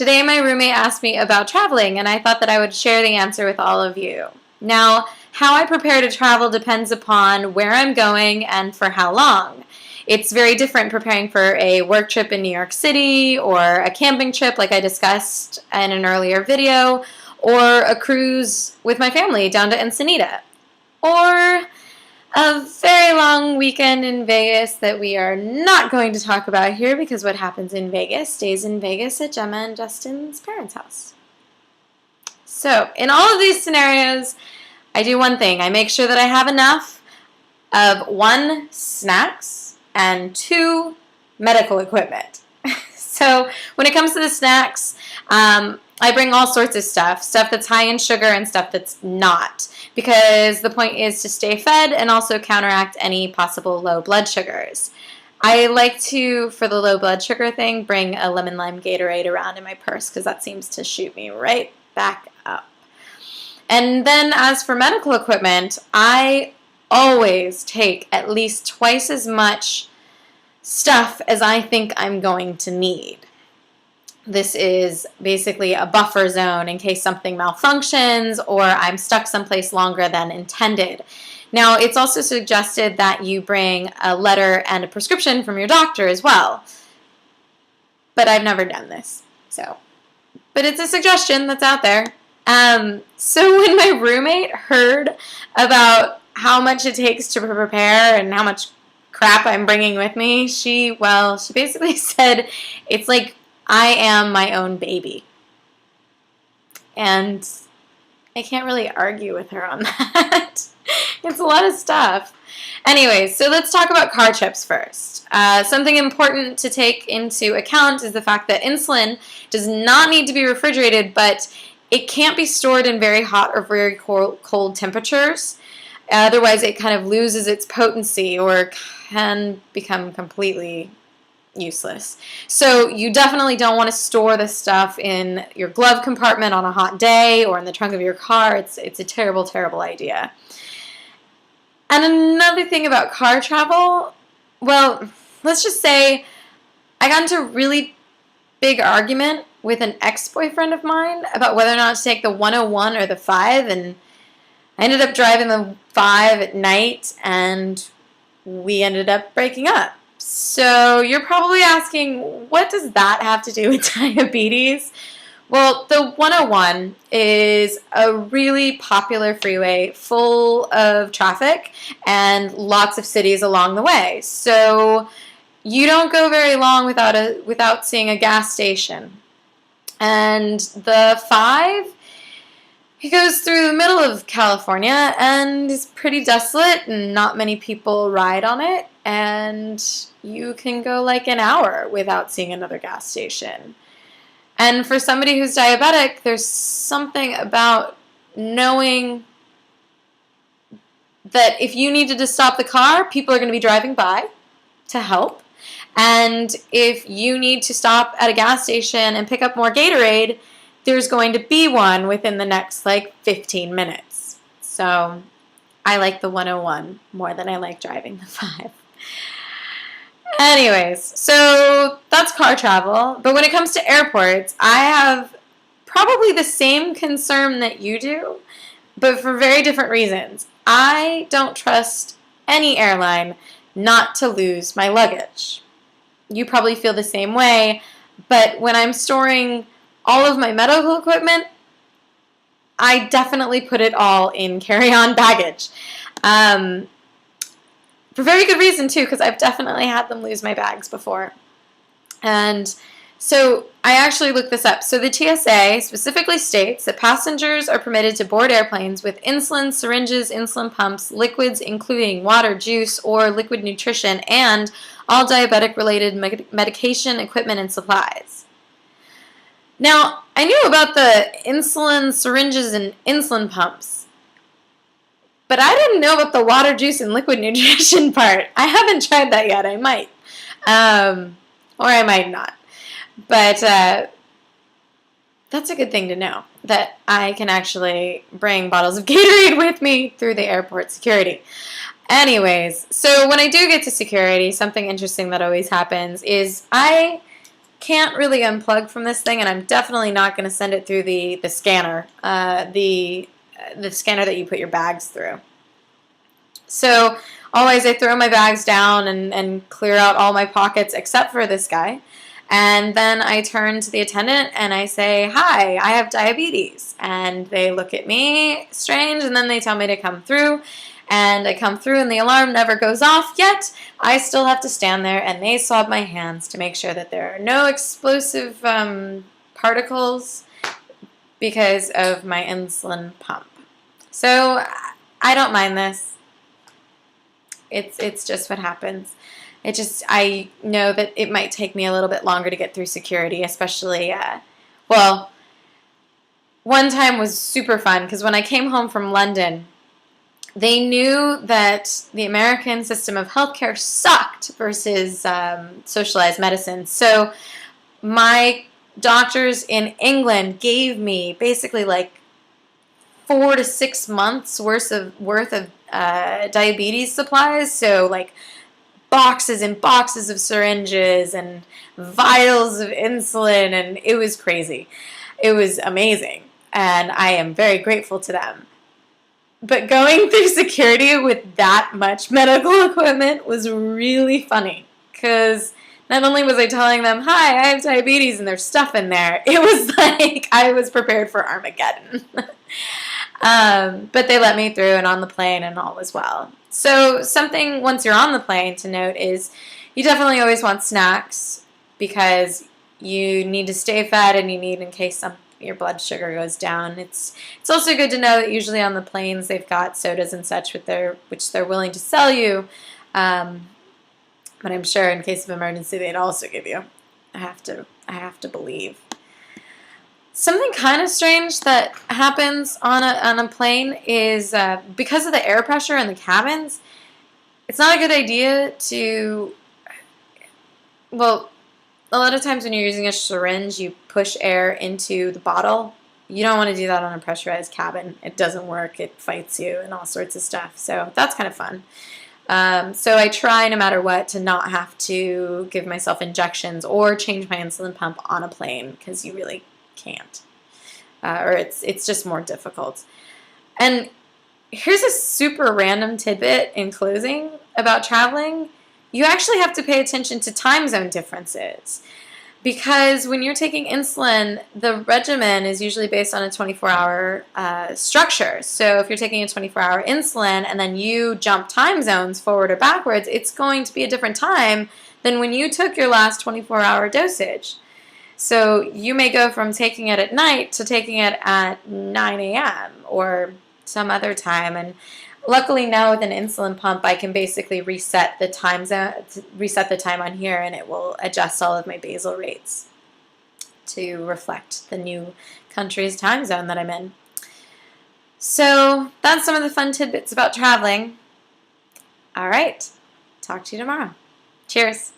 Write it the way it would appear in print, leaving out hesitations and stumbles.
Today my roommate asked me about traveling, and I thought that I would share the answer with all of you. Now, how I prepare to travel depends upon where I'm going and for how long. It's very different preparing for a work trip in New York City, or a camping trip like I discussed in an earlier video, or a cruise with my family down to Ensenada, or a very long weekend in Vegas that we are not going to talk about here because what happens in Vegas stays in Vegas at Gemma and Justin's parents' house. So, in all of these scenarios, I do one thing. I make sure that I have enough of 1, snacks, and 2, medical equipment. So, when it comes to the snacks, I bring all sorts of stuff that's high in sugar and stuff that's not, because the point is to stay fed and also counteract any possible low blood sugars. I like to, for the low blood sugar thing, bring a lemon lime Gatorade around in my purse because that seems to shoot me right back up. And then as for medical equipment, I always take at least twice as much stuff as I think I'm going to need. This is basically a buffer zone in case something malfunctions or I'm stuck someplace longer than intended. Now, it's also suggested that you bring a letter and a prescription from your doctor as well. But I've never done this, but it's a suggestion that's out there. So when my roommate heard about how much it takes to prepare and how much crap I'm bringing with me, she basically said it's like I am my own baby. And I can't really argue with her on that. It's a lot of stuff. Anyways, so let's talk about car trips first. Something important to take into account is the fact that insulin does not need to be refrigerated, but it can't be stored in very hot or very cold temperatures. Otherwise, it kind of loses its potency or can become completely useless. So you definitely don't want to store this stuff in your glove compartment on a hot day or in the trunk of your car. It's a terrible, terrible idea. And another thing about car travel, let's just say I got into a really big argument with an ex-boyfriend of mine about whether or not to take the 101 or the 5, and I ended up driving the 5 at night, and we ended up breaking up. So you're probably asking, what does that have to do with diabetes? Well, the 101 is a really popular freeway full of traffic and lots of cities along the way. So you don't go very long without seeing a gas station. And the 5, it goes through the middle of California and is pretty desolate and not many people ride on it. And you can go like an hour without seeing another gas station. And for somebody who's diabetic, there's something about knowing that if you needed to stop the car, people are going to be driving by to help. And if you need to stop at a gas station and pick up more Gatorade, there's going to be one within the next 15 minutes. So I like the 101 more than I like driving the 5. Anyways, so that's car travel. But when it comes to airports, I have probably the same concern that you do, but for very different reasons. I don't trust any airline not to lose my luggage. You probably feel the same way, but when I'm storing all of my medical equipment, I definitely put it all in carry-on baggage. For very good reason, too, because I've definitely had them lose my bags before. And so I actually looked this up. So the TSA specifically states that passengers are permitted to board airplanes with insulin, syringes, insulin pumps, liquids including water, juice, or liquid nutrition, and all diabetic-related medication, equipment, and supplies. Now, I knew about the insulin, syringes, and insulin pumps, but I didn't know about the water, juice, and liquid nutrition part. I haven't tried that yet. I might. Or I might not. But that's a good thing to know, that I can actually bring bottles of Gatorade with me through the airport security. Anyways, so when I do get to security, something interesting that always happens is I can't really unplug from this thing, and I'm definitely not going to send it through the scanner, the scanner that you put your bags through. So always I throw my bags down and clear out all my pockets except for this guy. And then I turn to the attendant and I say, "Hi, I have diabetes." And they look at me strange, and then they tell me to come through. And I come through and the alarm never goes off, yet I still have to stand there and they swab my hands to make sure that there are no explosive particles because of my insulin pump. So I don't mind this. It's just what happens. I know that it might take me a little bit longer to get through security, especially, well, one time was super fun because when I came home from London, they knew that the American system of healthcare sucked versus socialized medicine. So my doctors in England gave me basically like 4 to 6 months worth of diabetes supplies. So like boxes and boxes of syringes and vials of insulin, and it was crazy. It was amazing, and I am very grateful to them. But going through security with that much medical equipment was really funny, because not only was I telling them, "Hi, I have diabetes," and there's stuff in there, it was like I was prepared for Armageddon. But they let me through and on the plane, and all was well. So something, once you're on the plane, to note is you definitely always want snacks, because you need to stay fed and you need in case your blood sugar goes down. It's also good to know that usually on the planes they've got sodas and such which they're willing to sell you. But I'm sure in case of emergency they'd also give you. I have to believe. Something kind of strange that happens on a plane is because of the air pressure in the cabins, it's not a good idea to, well, a lot of times when you're using a syringe, you push air into the bottle. You don't want to do that on a pressurized cabin. It doesn't work. It fights you and all sorts of stuff. So that's kind of fun. So I try, no matter what, to not have to give myself injections or change my insulin pump on a plane, because you really can't. Or it's just more difficult. And here's a super random tidbit in closing about traveling. You actually have to pay attention to time zone differences, because when you're taking insulin, the regimen is usually based on a 24-hour structure. So if you're taking a 24-hour insulin and then you jump time zones forward or backwards, it's going to be a different time than when you took your last 24-hour dosage. So you may go from taking it at night to taking it at 9 a.m. or some other time. And luckily now with an insulin pump, I can basically reset the time on here, and it will adjust all of my basal rates to reflect the new country's time zone that I'm in. So that's some of the fun tidbits about traveling. All right, talk to you tomorrow. Cheers.